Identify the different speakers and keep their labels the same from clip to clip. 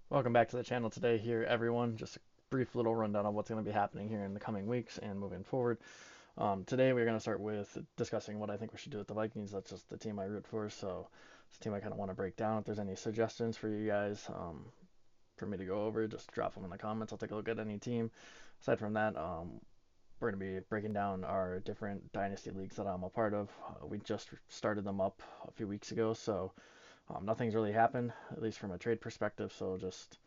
Speaker 1: Welcome back to the channel today here, everyone. Just a brief little rundown of what's going to be happening here in the coming weeks and moving forward. Today we're going to start with discussing what I think we should do with the Vikings. That's just the team I root for, so it's a team I kind of want to break down. If there's any suggestions for you guys for me to go over, just drop them in the comments. I'll take a look at any team. Aside from that, we're going to be breaking down our different dynasty leagues that I'm a part of. We just started them up a few weeks ago, so nothing's really happened, at least from a trade perspective, so just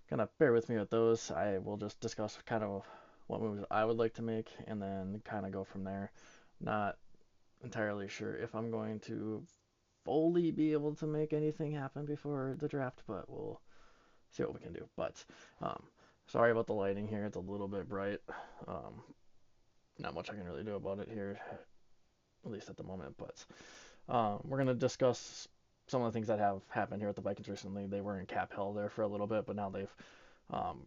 Speaker 1: kind of bear with me with those. I will just discuss kind of what moves I would like to make and then kind of go from there. Not entirely sure if I'm going to fully be able to make anything happen before the draft, but we'll see what we can do. But um, sorry about the lighting here. It's a little bit bright. Um, Not much I can really do about it here, at least at the moment. But we're going to discuss some of the things that have happened here at the Vikings recently. They were in cap hell there for a little bit, but now they've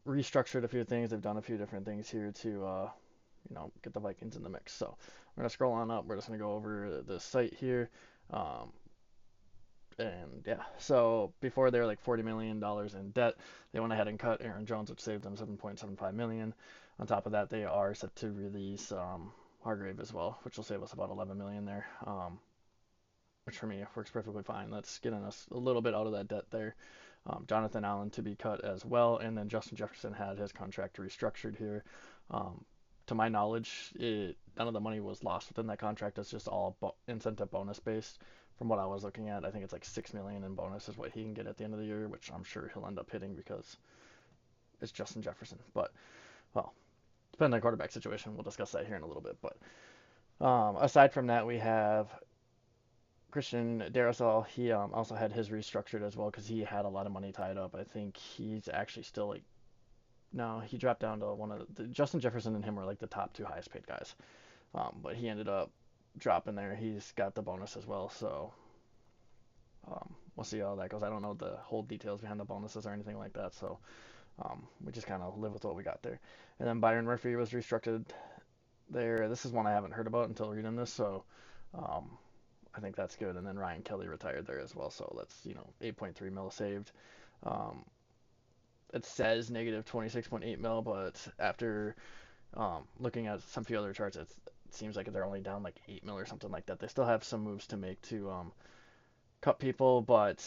Speaker 1: restructured a few things. They've done a few different things here to, get the Vikings in the mix. So we're gonna scroll on up. We're just gonna go over the site here, um, and yeah. So before they were like $40 million in debt, they went ahead and cut Aaron Jones, which saved them 7.75 million. On top of that, they are set to release Hargrave as well, which will save us about 11 million there. Which for me works perfectly fine. That's getting us a little bit out of that debt there. Jonathan Allen to be cut as well, and then Justin Jefferson had his contract restructured here. Um, to my knowledge, none of the money was lost within that contract. It's just all incentive bonus based. From what I was looking at, I think it's like 6 million in bonus is what he can get at the end of the year, which I'm sure he'll end up hitting because it's Justin Jefferson. But well, depending on the quarterback situation, we'll discuss that here in a little bit. But aside from that, we have Christian Darrisaw. He also had his restructured as well because he had a lot of money tied up. I think he's actually still like no, he dropped down to one of Justin Jefferson and him were like the top two highest paid guys. But he ended up dropping there. He's got the bonus as well, so we'll see how that goes. I don't know the whole details behind the bonuses or anything like that, so we just kind of live with what we got there. And then Byron Murphy was restructured there. This is one I haven't heard about until reading this, so um, I think that's good. And then Ryan Kelly retired there as well, so that's 8.3 mil saved. Um, it says negative 26.8 mil, but after looking at some few other charts, it seems like they're only down like 8 mil or something like that. They still have some moves to make to cut people, but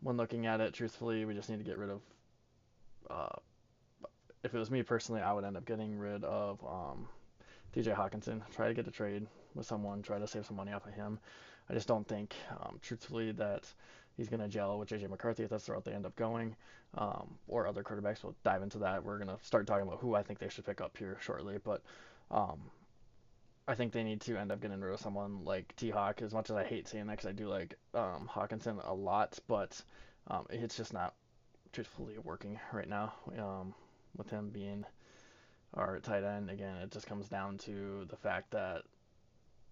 Speaker 1: when looking at it, truthfully, we just need to get rid of. Uh, if it was me personally, I would end up getting rid of TJ Hawkinson. Try to get a trade with someone, try to save some money off of him. I just don't think, truthfully, that he's going to gel with JJ McCarthy if that's the route they end up going, or other quarterbacks. We'll dive into that. We're going to start talking about who I think they should pick up here shortly, but um, I think they need to end up getting rid of someone like T Hawk. As much as I hate saying that, because I do like Hawkinson a lot, but it's just not truthfully working right now. With him being our tight end, again, it just comes down to the fact that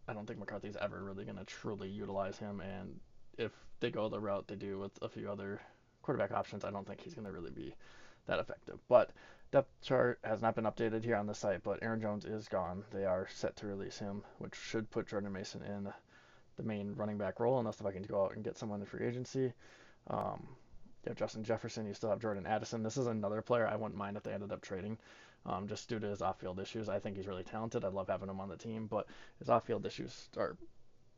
Speaker 1: I don't think McCarthy's ever really going to truly utilize him. And if they go the route they do with a few other quarterback options, I don't think he's going to really be that effective. But depth chart has not been updated here on the site, but Aaron Jones is gone. They are set to release him, which should put Jordan Mason in the main running back role, unless the Vikings go out and get someone in free agency. Um, you have Justin Jefferson. You still have Jordan Addison. This is another player I wouldn't mind if they ended up trading, just due to his off-field issues. I think he's really talented. I'd love having him on the team, but his off-field issues are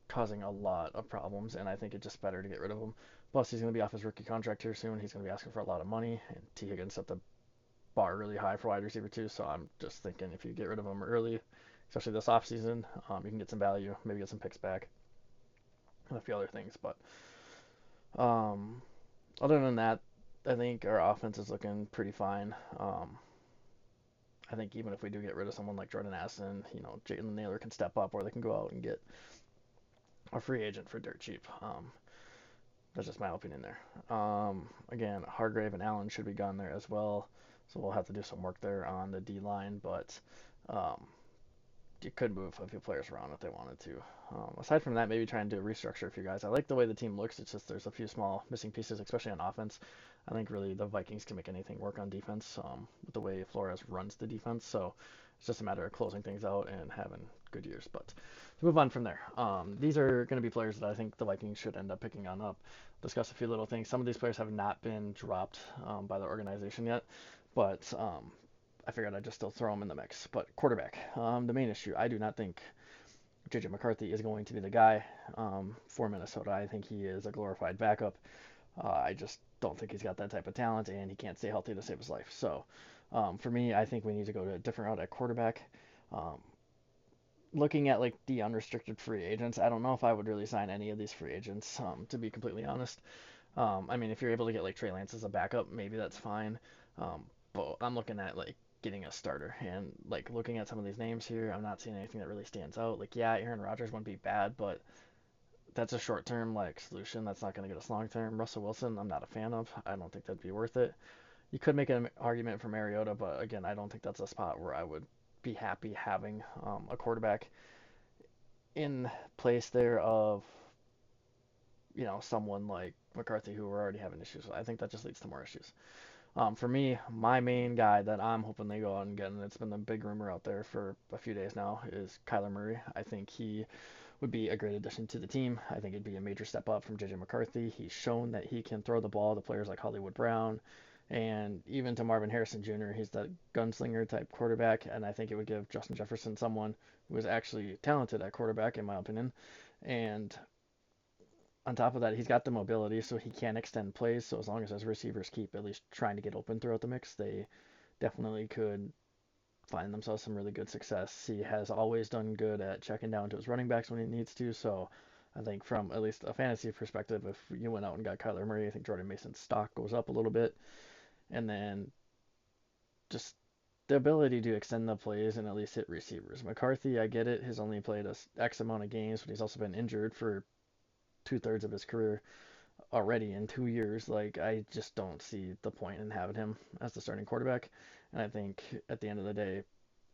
Speaker 1: causing a lot of problems, and I think it's just better to get rid of him. Plus, he's going to be off his rookie contract here soon. He's going to be asking for a lot of money, and T. Higgins set the bar really high for wide receiver too. So I'm just thinking if you get rid of him early, especially this offseason, you can get some value, maybe get some picks back, and a few other things. But um, other than that, I think our offense is looking pretty fine. I think even if we do get rid of someone like Jordan Addison, Jalen Naylor can step up, or they can go out and get a free agent for dirt cheap. That's just my opinion there. Again, Hargrave and Allen should be gone there as well, so we'll have to do some work there on the D line, but um, you could move a few players around if they wanted to. Aside from that, maybe try and do a restructure for you guys. I like the way the team looks. It's just there's a few small missing pieces, especially on offense. I think really the Vikings can make anything work on defense with the way Flores runs the defense. So it's just a matter of closing things out and having good years. But to move on from there, these are going to be players that I think the Vikings should end up picking on up. Discuss a few little things. Some of these players have not been dropped by the organization yet, but I figured I'd just still throw them in the mix. But quarterback, the main issue, I do not think JJ McCarthy is going to be the guy for Minnesota. I think he is a glorified backup. I just don't think he's got that type of talent, and he can't stay healthy to save his life. So, for me, I think we need to go to a different route at quarterback. Um, Looking at like the unrestricted free agents, I don't know if I would really sign any of these free agents, to be completely honest. I mean, if you're able to get like Trey Lance as a backup, maybe that's fine. But I'm looking at like getting a starter, and like looking at some of these names here, I'm not seeing anything that really stands out. Like, yeah, Aaron Rodgers wouldn't be bad, but that's a short-term like solution. That's not going to get us long-term. Russell Wilson, I'm not a fan of. I don't think that'd be worth it. You could make an argument for Mariota, but again, I don't think that's a spot where I would be happy having a quarterback in place there of someone like McCarthy who we're already having issues with. I think that just leads to more issues. For me, my main guy that I'm hoping they go out and get, and it's been a big rumor out there for a few days now, is Kyler Murray. I think he would be a great addition to the team. I think it'd be a major step up from JJ McCarthy. He's shown that he can throw the ball to players like Hollywood Brown and even to Marvin Harrison Jr. He's that gunslinger type quarterback, and I think it would give Justin Jefferson someone who is actually talented at quarterback, in my opinion. And on top of that, he's got the mobility, so he can extend plays. So as long as his receivers keep at least trying to get open throughout the mix, they definitely could find themselves some really good success. He has always done good at checking down to his running backs when he needs to. So I think from at least a fantasy perspective, if you went out and got Kyler Murray, I think Jordan Mason's stock goes up a little bit. And then just the ability to extend the plays and at least hit receivers. McCarthy, I get it, has only played a X amount of games, but he's also been injured for 2/3 of his career already in 2 years. Like, I just don't see the point in having him as the starting quarterback. And I think at the end of the day,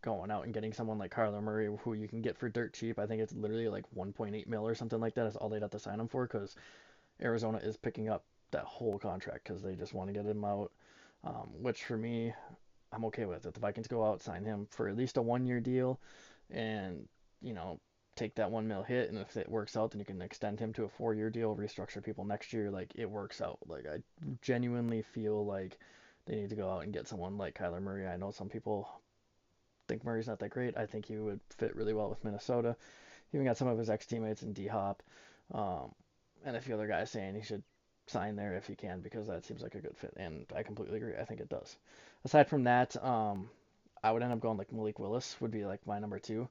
Speaker 1: going out and getting someone like Kyler Murray, who you can get for dirt cheap, I think it's literally like 1.8 mil or something like that, is all they'd have to sign him for, because Arizona is picking up that whole contract because they just want to get him out. Which for me, I'm okay with. If the Vikings go out, sign him for at least a 1 year deal, and you know take that 1 mil hit, and if it works out, then you can extend him to a 4 year deal, restructure people next year. Like, it works out. Like, I genuinely feel like they need to go out and get someone like Kyler Murray. I know some people think Murray's not that great. I think he would fit really well with Minnesota. He even got some of his ex teammates in D Hop, um, and a few other guys saying he should sign there if he can, because that seems like a good fit, and I completely agree. I think it does. Aside from that, I would end up going like Malik Willis would be like my number two,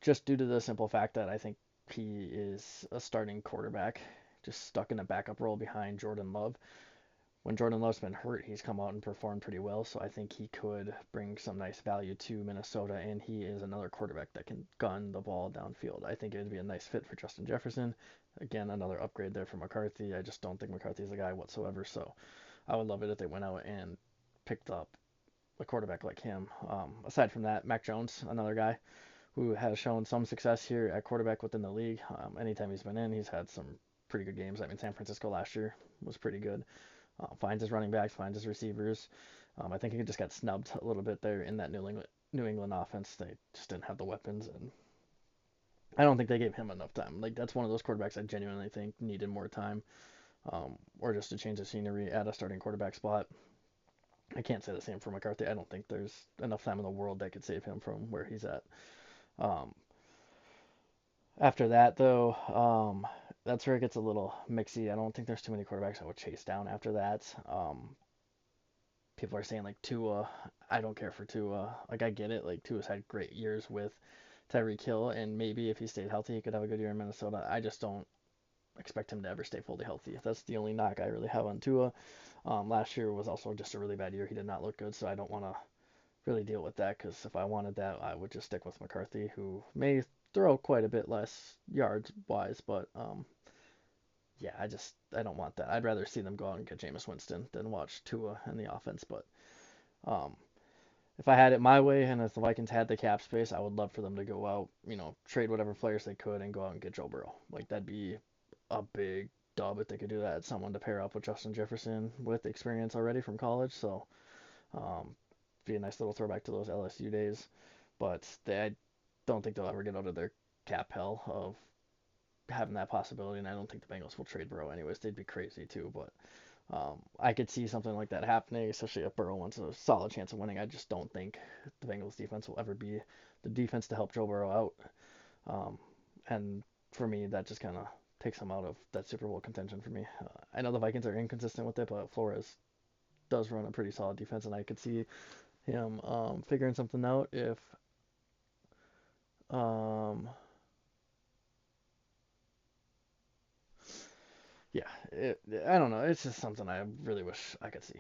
Speaker 1: just due to the simple fact that I think he is a starting quarterback, just stuck in a backup role behind Jordan Love. When Jordan Love's been hurt, he's come out and performed pretty well, so I think he could bring some nice value to Minnesota, and he is another quarterback that can gun the ball downfield. I think it would be a nice fit for Justin Jefferson. Again, another upgrade there for McCarthy. I just don't think McCarthy's a guy whatsoever, so I would love it if they went out and picked up a quarterback like him. Aside from that, Mac Jones, another guy who has shown some success here at quarterback within the league. Anytime he's been in, he's had some pretty good games. I mean, San Francisco last year was pretty good. Finds his running backs, finds his receivers. I think he just got snubbed a little bit there in that New England offense. They just didn't have the weapons, and I don't think they gave him enough time. Like, that's one of those quarterbacks I genuinely think needed more time, or just to change the scenery at a starting quarterback spot. I can't say the same for McCarthy. I don't think there's enough time in the world that could save him from where he's at. Um, After that, though, that's where it gets a little mixy. I don't think there's too many quarterbacks I would chase down after that. People are saying like Tua. I don't care for Tua. Like, I get it. Like, Tua's had great years with Tyreek Hill, and maybe if he stayed healthy, he could have a good year in Minnesota. I just don't expect him to ever stay fully healthy. That's the only knock I really have on Tua. Last year was also just a really bad year. He did not look good, so I don't want to really deal with that, because if I wanted that, I would just stick with McCarthy, who may throw quite a bit less yards wise, but yeah, I don't want that. I'd rather see them go out and get Jameis Winston than watch Tua in the offense. But um, if I had it my way, and if the Vikings had the cap space, I would love for them to go out, trade whatever players they could and go out and get Joe Burrow. Like, that'd be a big dub if they could do that. Someone to pair up with Justin Jefferson with experience already from college. So be a nice little throwback to those LSU days. But don't think they'll ever get out of their cap hell of having that possibility, and I don't think the Bengals will trade Burrow anyways. They'd be crazy too, but I could see something like that happening, especially if Burrow wants a solid chance of winning. I just don't think the Bengals defense will ever be the defense to help Joe Burrow out. Um, and for me, that just kind of takes them out of that Super Bowl contention for me. I know the Vikings are inconsistent with it, but Flores does run a pretty solid defense, and I could see him figuring something out if um, yeah, I don't know. It's just something I really wish I could see.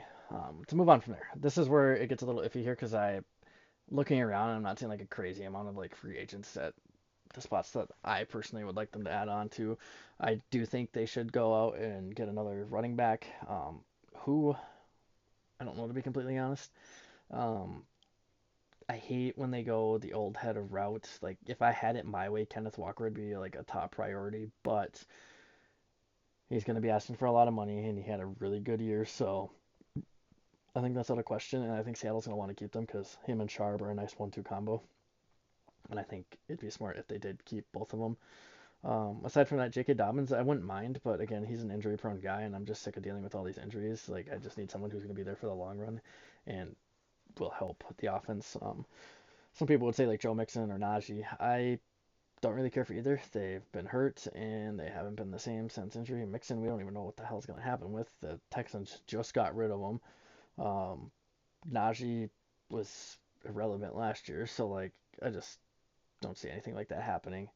Speaker 1: To move on from there, this is where it gets a little iffy here because I looking around, I'm not seeing like a crazy amount of like free agents at the spots that I personally would like them to add on to. I do think they should go out and get another running back. Who I don't know, to be completely honest. Um, I hate when they go the old head of route. Like if I had it my way, Kenneth Walker would be like a top priority, but he's going to be asking for a lot of money, and he had a really good year, so I think that's out of question. And I think Seattle's going to want to keep them because him and Sharp are a nice 1-2 combo. And I think it'd be smart if they did keep both of them. Aside from that, J.K. Dobbins, I wouldn't mind, but again, he's an injury-prone guy, and I'm just sick of dealing with all these injuries. Like, I just need someone who's going to be there for the long run and will help the offense. Some people would say like Joe Mixon or Najee. I don't really care for either. They've been hurt and they haven't been the same since injury. Mixon, we don't even know what the hell's going to happen with. The Texans just got rid of him. Um, Najee was irrelevant last year, so like I just don't see anything like that happening.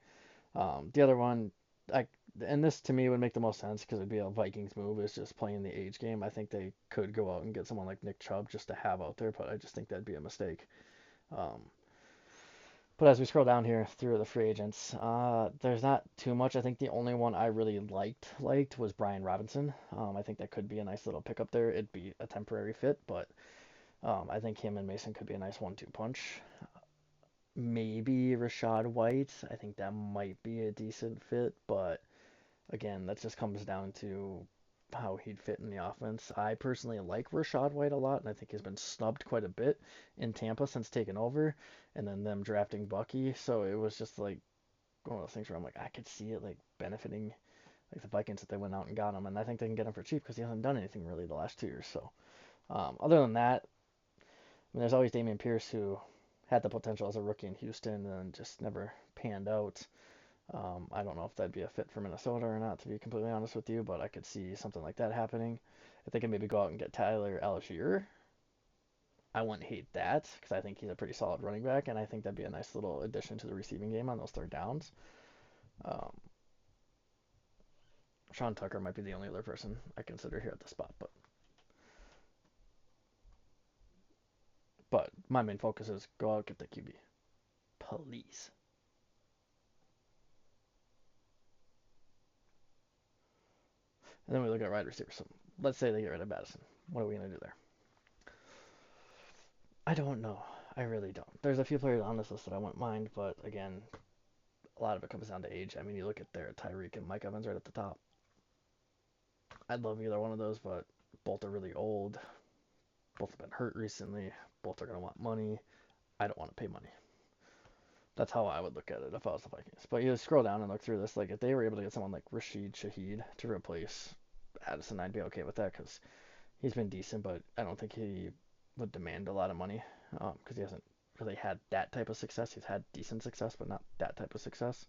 Speaker 1: The other one, I and this to me would make the most sense because it'd be a Vikings move. Is just playing the age game. I think they could go out and get someone like Nick Chubb just to have out there, but I just think that'd be a mistake. Um, but as we scroll down here through the free agents, there's not too much. I think the only one I really liked was Brian Robinson. I think that could be a nice little pickup there. It'd be a temporary fit, but I think him and Mason could be a nice 1-2 punch. Maybe Rashad White. I think that might be a decent fit, but again, that just comes down to how he'd fit in the offense. I personally like Rashad White a lot, and I think he's been snubbed quite a bit in Tampa since taking over, and then them drafting Bucky. So it was just like one of those things where I'm like, I could see it like benefiting like the Vikings if they went out and got him, and I think they can get him for cheap because he hasn't done anything really the last 2 years. So other than that, I mean, there's always Damian Pierce who had the potential as a rookie in Houston and just never panned out. I don't know if that'd be a fit for Minnesota or not, to be completely honest with you, but I could see something like that happening. If they can maybe go out and get Tyler Algier, I wouldn't hate that because I think he's a pretty solid running back, and I think that'd be a nice little addition to the receiving game on those third downs. Um, Sean Tucker might be the only other person I consider here at the spot, but my main focus is go out get the QB, please. And then we look at wide receivers. So let's say they get rid of Madison. What are we gonna do there? I don't know. I really don't. There's a few players on this list that I wouldn't mind, but again, a lot of it comes down to age. I mean, you look at their Tyreek and Mike Evans right at the top. I'd love either one of those, but both are really old. Both have been hurt recently. Both are going to want money. I don't want to pay money. That's how I would look at it if I was the Vikings. But you scroll down and look through this. Like, if they were able to get someone like Rashid Shaheed to replace Addison, I'd be okay with that because he's been decent, but I don't think he would demand a lot of money because he hasn't really had that type of success. He's had decent success, but not that type of success.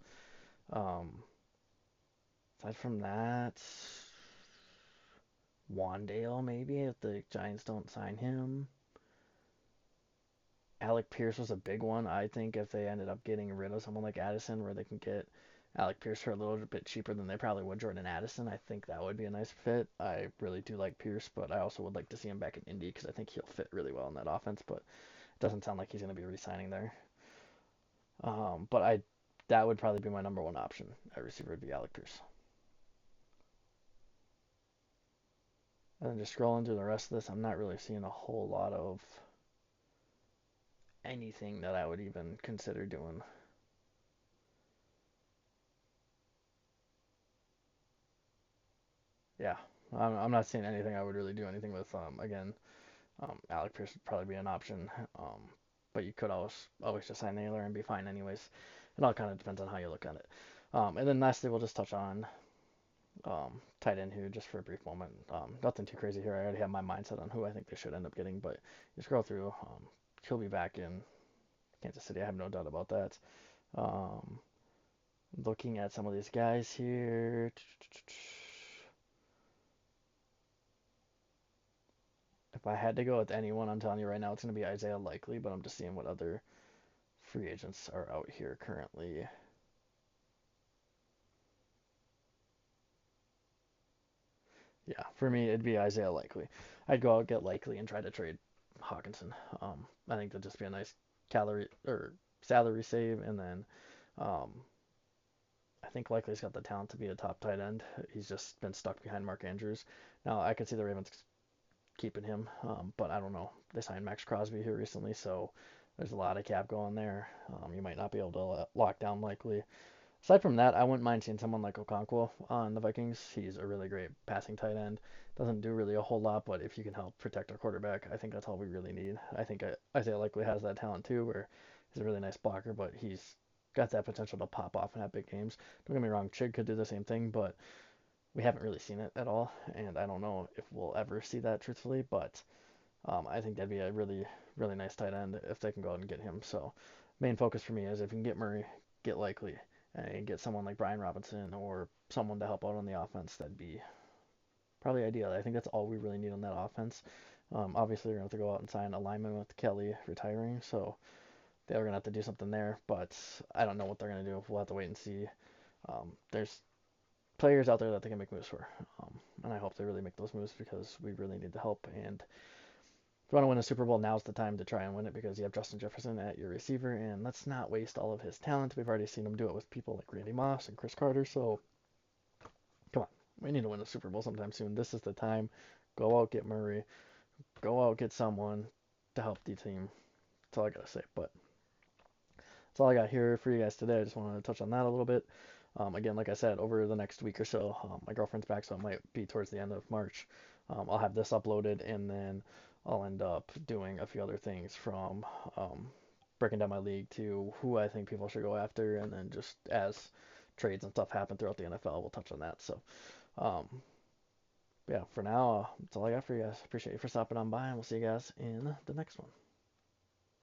Speaker 1: Um, Aside from that, Wandale maybe if the Giants don't sign him. Alec Pierce was a big one. I think if they ended up getting rid of someone like Addison, where they can get Alec Pierce for a little bit cheaper than they probably would Jordan Addison, I think that would be a nice fit. I really do like Pierce, but I also would like to see him back in Indy because I think he'll fit really well in that offense. But it doesn't sound like he's going to be re-signing there. But I that would probably be my number one option at receiver would be Alec Pierce. And then just scrolling through the rest of this, I'm not really seeing a whole lot of anything that I would even consider doing. Yeah, I'm not seeing anything I would really do anything with. Again, Alec Pierce would probably be an option. but you could always just sign Naylor and be fine anyways. It all kind of depends on how you look at it. And then lastly, we'll just touch on tight end here just for a brief moment. Nothing too crazy here. I already have my mindset on who I think they should end up getting, but you scroll through. He'll be back in Kansas City. I have no doubt about that. Um, Looking at some of these guys here. If I had to go with anyone, I'm telling you right now, it's going to be Isaiah Likely, but I'm just seeing what other free agents are out here currently. Yeah, for me, it'd be Isaiah Likely. I'd go out, get Likely, and try to trade Hawkinson. I think that'd just be a nice calorie or salary save, and then um, I think Likely's got the talent to be a top tight end. He's just been stuck behind Mark Andrews. Now I could see the Ravens keeping him, but I don't know. They signed Max Crosby here recently, so there's a lot of cap going there. You might not be able to lock down Likely. Aside from that, I wouldn't mind seeing someone like Okonkwo on the Vikings. He's a really great passing tight end. Doesn't do really a whole lot, but if you can help protect our quarterback, I think that's all we really need. I think Isaiah Likely has that talent too, where he's a really nice blocker, but he's got that potential to pop off and have big games. Don't get me wrong, Chig could do the same thing, but we haven't really seen it at all, and I don't know if we'll ever see that truthfully, but I think that'd be a really, really nice tight end if they can go out and get him. So main focus for me is if you can get Murray, get Likely, and get someone like Brian Robinson or someone to help out on the offense, that'd be probably ideal. I think that's all we really need on that offense. Obviously, we're going to have to go out and sign a lineman with Kelly retiring, so they're going to have to do something there, but I don't know what they're going to do. We'll have to wait and see. There's players out there that they can make moves for, and I hope they really make those moves because we really need the help. And if you want to win a Super Bowl, now's the time to try and win it because you have Justin Jefferson at your receiver, and let's not waste all of his talent. We've already seen him do it with people like Randy Moss and Chris Carter, so come on. We need to win a Super Bowl sometime soon. This is the time. Go out, get Murray. Go out, get someone to help the team. That's all I got to say. But that's all I got here for you guys today. I just wanted to touch on that a little bit. Again, like I said, over the next week or so, my girlfriend's back, so it might be towards the end of March. I'll have this uploaded, and then I'll end up doing a few other things from breaking down my league to who I think people should go after, and then just as trades and stuff happen throughout the NFL, we'll touch on that. So, um, yeah, for now, that's all I got for you guys. Appreciate you for stopping on by, and we'll see you guys in the next one.